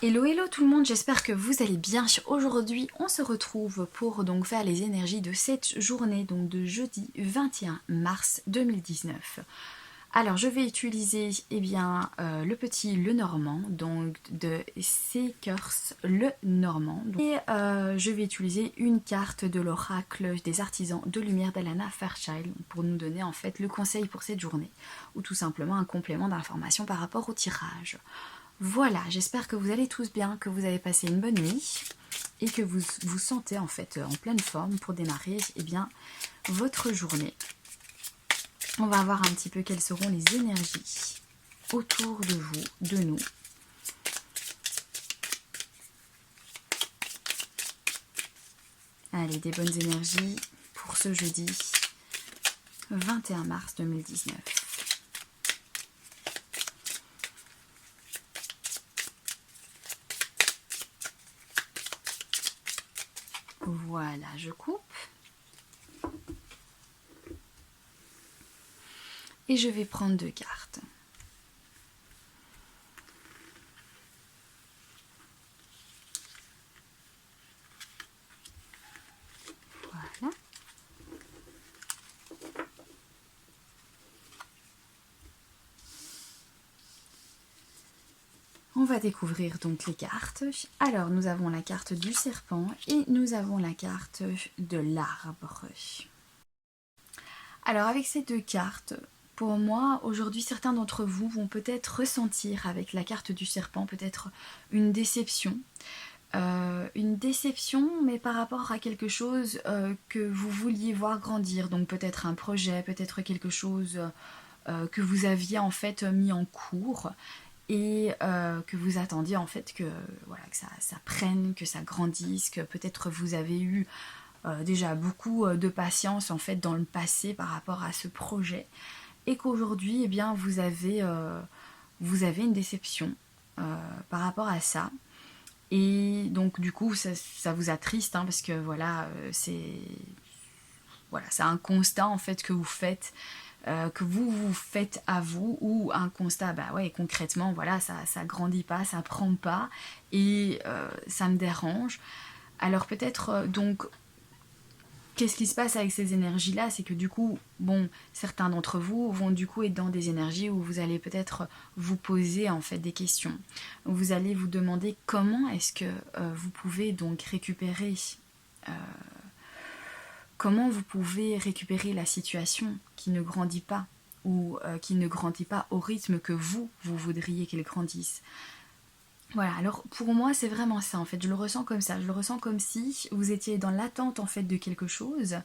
Hello hello tout le monde, j'espère que vous allez bien. Aujourd'hui on se retrouve pour donc faire les énergies de cette journée, donc de jeudi 21 mars 2019. Alors je vais utiliser le petit Lenormand, donc de Seekers Lenormand. Et je vais utiliser une carte de l'oracle des artisans de lumière d'Alana Fairchild pour nous donner en fait le conseil pour cette journée, ou tout simplement un complément d'information par rapport au tirage. Voilà, j'espère que vous allez tous bien, que vous avez passé une bonne nuit et que vous vous sentez en fait en pleine forme pour démarrer votre journée. On va voir un petit peu quelles seront les énergies autour de vous, de nous. Allez, des bonnes énergies pour ce jeudi 21 mars 2019. Voilà, je coupe. Et je vais prendre 2 cartes. Voilà. On va découvrir donc les cartes. Alors, nous avons la carte du serpent et nous avons la carte de l'arbre. Alors, avec ces 2 cartes, pour moi, aujourd'hui, certains d'entre vous vont peut-être ressentir avec la carte du serpent peut-être une déception. Une déception, mais par rapport à quelque chose que vous vouliez voir grandir. Donc peut-être un projet, peut-être quelque chose que vous aviez en fait mis en cours et que vous attendiez en fait que, voilà, que ça prenne, que ça grandisse, que peut-être vous avez eu déjà beaucoup de patience en fait dans le passé par rapport à ce projet et qu'aujourd'hui eh bien vous avez une déception par rapport à ça. Et donc du coup ça vous attriste hein, parce que voilà c'est un constat en fait que vous faites que vous faites à vous, ou un constat, bah ouais, concrètement, voilà, ça grandit pas, ça prend pas, et ça me dérange. Alors peut-être, donc, qu'est-ce qui se passe avec ces énergies-là? C'est que du coup, bon, certains d'entre vous vont du coup être dans des énergies où vous allez peut-être vous poser en fait des questions. Vous allez vous demander comment est-ce que vous pouvez donc récupérer comment vous pouvez récupérer la situation qui ne grandit pas ou qui ne grandit pas au rythme que vous voudriez qu'elle grandisse. Voilà, alors pour moi c'est vraiment ça en fait, je le ressens comme ça, je le ressens comme si vous étiez dans l'attente en fait de quelque chose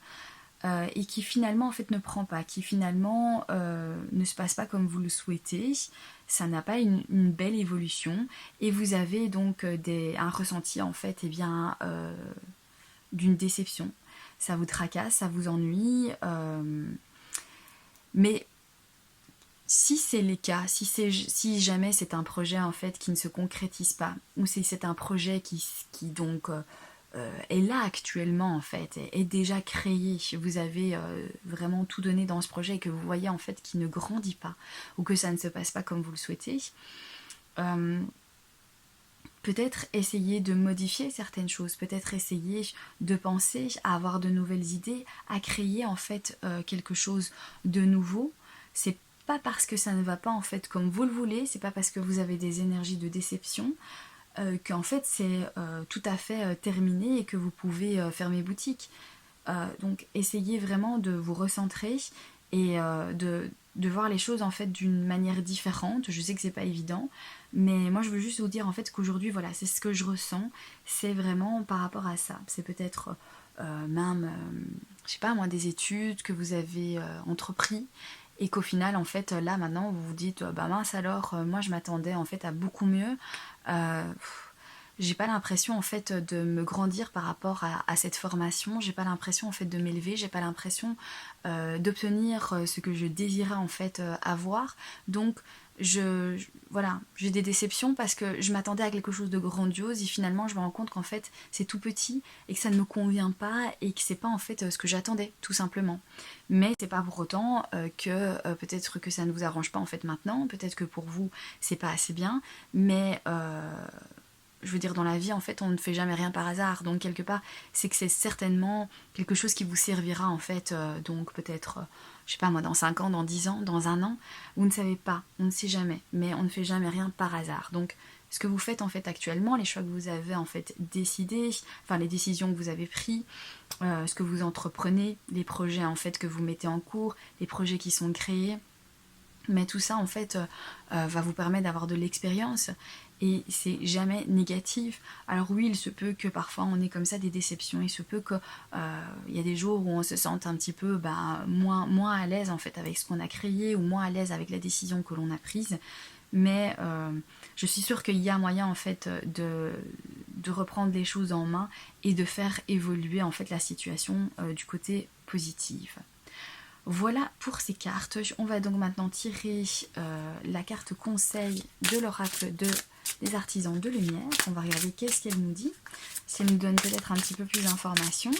et qui finalement en fait ne prend pas, qui finalement ne se passe pas comme vous le souhaitez, ça n'a pas une belle évolution et vous avez donc un ressenti en fait d'une déception. Ça vous tracasse, ça vous ennuie, mais si c'est le cas, si jamais c'est un projet en fait qui ne se concrétise pas, ou si c'est un projet qui donc est là actuellement en fait, est déjà créé, vous avez vraiment tout donné dans ce projet et que vous voyez en fait qu'il ne grandit pas, ou que ça ne se passe pas comme vous le souhaitez, peut-être essayer de modifier certaines choses, peut-être essayer de penser à avoir de nouvelles idées, à créer en fait quelque chose de nouveau. C'est pas parce que ça ne va pas en fait comme vous le voulez, c'est pas parce que vous avez des énergies de déception qu'en fait c'est tout à fait terminé et que vous pouvez fermer boutique. Donc essayez vraiment de vous recentrer et de voir les choses en fait d'une manière différente. Je sais que c'est pas évident, mais moi je veux juste vous dire en fait qu'aujourd'hui voilà, c'est ce que je ressens, c'est vraiment par rapport à ça. C'est peut-être même, je sais pas moi, des études que vous avez entrepris et qu'au final en fait là maintenant vous vous dites bah mince alors moi je m'attendais en fait à beaucoup mieux. Euh, j'ai pas l'impression en fait de me grandir par rapport à cette formation, j'ai pas l'impression en fait de m'élever, j'ai pas l'impression d'obtenir ce que je désirais en fait avoir. Donc voilà, j'ai des déceptions parce que je m'attendais à quelque chose de grandiose et finalement je me rends compte qu'en fait c'est tout petit et que ça ne me convient pas et que c'est pas en fait ce que j'attendais tout simplement. Mais c'est pas pour autant que peut-être que ça ne vous arrange pas en fait maintenant, peut-être que pour vous c'est pas assez bien, mais je veux dire, dans la vie, en fait, on ne fait jamais rien par hasard. Donc, quelque part, c'est que c'est certainement quelque chose qui vous servira, en fait, donc peut-être, je sais pas moi, dans 5 ans, dans 10 ans, dans un an. Vous ne savez pas, on ne sait jamais, mais on ne fait jamais rien par hasard. Donc, ce que vous faites, en fait, actuellement, les choix que vous avez, en fait, décidés, enfin, les décisions que vous avez prises, ce que vous entreprenez, les projets, en fait, que vous mettez en cours, les projets qui sont créés, mais tout ça en fait va vous permettre d'avoir de l'expérience et c'est jamais négatif. Alors oui, il se peut que parfois on ait comme ça des déceptions, il se peut que y a des jours où on se sente un petit peu moins à l'aise en fait avec ce qu'on a créé ou moins à l'aise avec la décision que l'on a prise, mais je suis sûre qu'il y a moyen en fait de reprendre les choses en main et de faire évoluer en fait la situation du côté positif. Voilà pour ces cartes. On va donc maintenant tirer la carte conseil de l'oracle des artisans de lumière. On va regarder qu'est-ce qu'elle nous dit. Si elle nous donne peut-être un petit peu plus d'informations.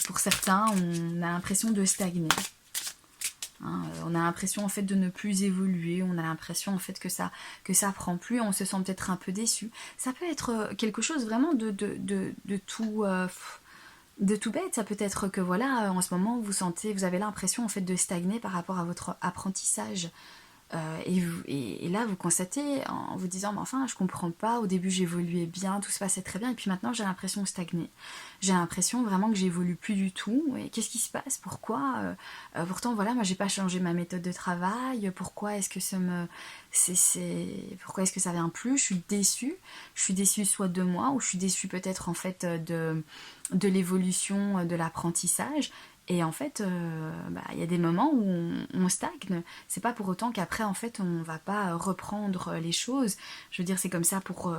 Pour certains, on a l'impression de stagner. On a l'impression en fait de ne plus évoluer, on a l'impression en fait que ça prend plus, on se sent peut-être un peu déçu. Ça peut être quelque chose vraiment de tout bête. Ça peut être que voilà, en ce moment vous avez l'impression en fait de stagner par rapport à votre apprentissage. Et là vous constatez en vous disant mais enfin je comprends pas, au début j'évoluais bien, tout se passait très bien et puis maintenant j'ai l'impression de stagner, j'ai l'impression vraiment que j'évolue plus du tout et qu'est-ce qui se passe, pourquoi pourtant voilà moi j'ai pas changé ma méthode de travail, pourquoi est-ce que pourquoi est-ce que ça vient plus, je suis déçue soit de moi ou je suis déçue peut-être en fait de l'évolution de l'apprentissage. Et en fait, y a des moments où on stagne. C'est pas pour autant qu'après, en fait, on va pas reprendre les choses. Je veux dire, c'est comme ça pour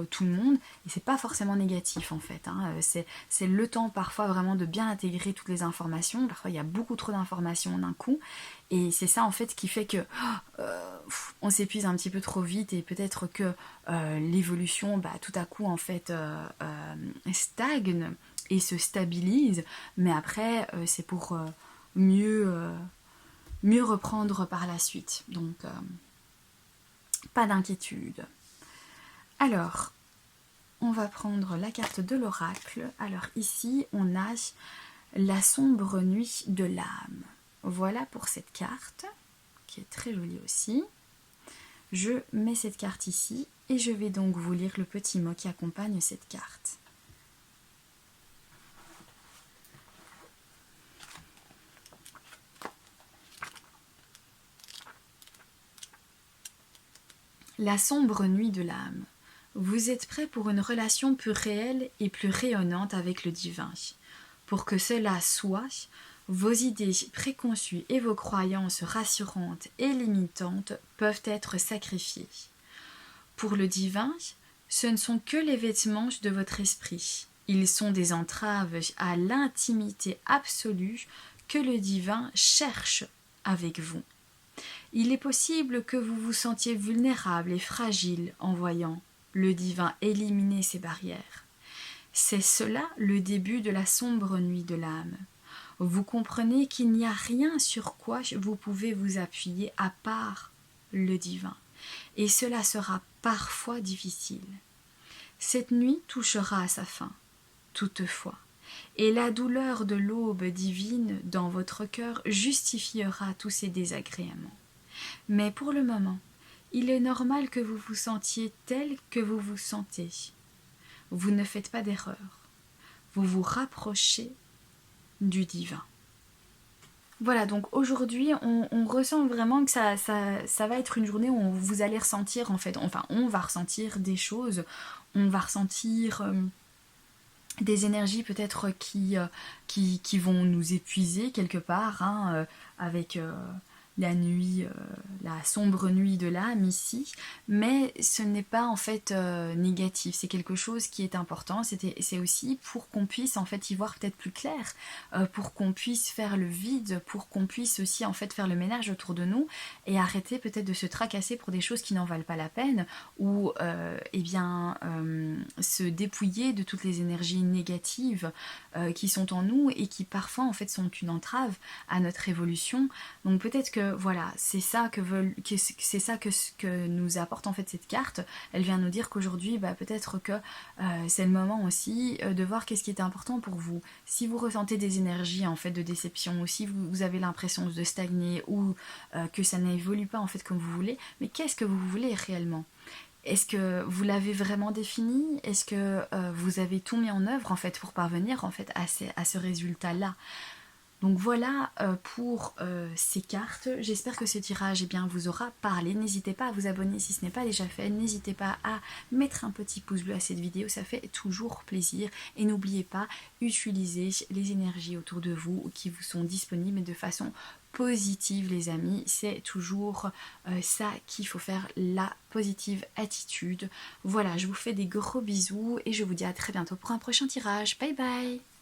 tout le monde. Et c'est pas forcément négatif, en fait. C'est le temps, parfois, vraiment de bien intégrer toutes les informations. Parfois, il y a beaucoup trop d'informations d'un coup. Et c'est ça, en fait, qui fait que on s'épuise un petit peu trop vite. Et peut-être que l'évolution, tout à coup, en fait, stagne et se stabilise, mais après c'est pour mieux reprendre par la suite, donc pas d'inquiétude. Alors on va prendre la carte de l'oracle. Alors ici on a la sombre nuit de l'âme. Voilà pour cette carte qui est très jolie aussi. Je mets cette carte ici et je vais donc vous lire le petit mot qui accompagne cette carte. La sombre nuit de l'âme. Vous êtes prêt pour une relation plus réelle et plus rayonnante avec le divin. Pour que cela soit, vos idées préconçues et vos croyances rassurantes et limitantes peuvent être sacrifiées. Pour le divin, ce ne sont que les vêtements de votre esprit. Ils sont des entraves à l'intimité absolue que le divin cherche avec vous. Il est possible que vous vous sentiez vulnérable et fragile en voyant le divin éliminer ces barrières. C'est cela le début de la sombre nuit de l'âme. Vous comprenez qu'il n'y a rien sur quoi vous pouvez vous appuyer à part le divin. Et cela sera parfois difficile. Cette nuit touchera à sa fin, toutefois. Et la douleur de l'aube divine dans votre cœur justifiera tous ces désagréments. Mais pour le moment, il est normal que vous vous sentiez tel que vous vous sentez. Vous ne faites pas d'erreur. Vous vous rapprochez du divin. Voilà, donc aujourd'hui, on ressent vraiment que ça va être une journée où vous allez ressentir, en fait, enfin, on va ressentir des choses, on va ressentir des énergies peut-être qui vont nous épuiser quelque part, avec la nuit, la sombre nuit de l'âme ici, mais ce n'est pas en fait négatif, c'est quelque chose qui est important, c'est aussi pour qu'on puisse en fait y voir peut-être plus clair, pour qu'on puisse faire le vide, pour qu'on puisse aussi en fait faire le ménage autour de nous et arrêter peut-être de se tracasser pour des choses qui n'en valent pas la peine ou se dépouiller de toutes les énergies négatives qui sont en nous et qui parfois en fait sont une entrave à notre évolution. Donc peut-être que voilà, c'est ça que nous apporte en fait cette carte. Elle vient nous dire qu'aujourd'hui peut-être que c'est le moment aussi de voir qu'est-ce qui est important pour vous. Si vous ressentez des énergies en fait de déception ou si vous avez l'impression de stagner ou que ça n'évolue pas en fait comme vous voulez, mais qu'est-ce que vous voulez réellement? Est-ce que vous l'avez vraiment défini? Est-ce que vous avez tout mis en œuvre en fait pour parvenir en fait à ce résultat-là? Donc voilà pour ces cartes. J'espère que ce tirage vous aura parlé. N'hésitez pas à vous abonner si ce n'est pas déjà fait. N'hésitez pas à mettre un petit pouce bleu à cette vidéo, ça fait toujours plaisir. Et n'oubliez pas, utilisez les énergies autour de vous qui vous sont disponibles de façon positive les amis. C'est toujours ça qu'il faut faire, la positive attitude. Voilà, je vous fais des gros bisous et je vous dis à très bientôt pour un prochain tirage. Bye bye!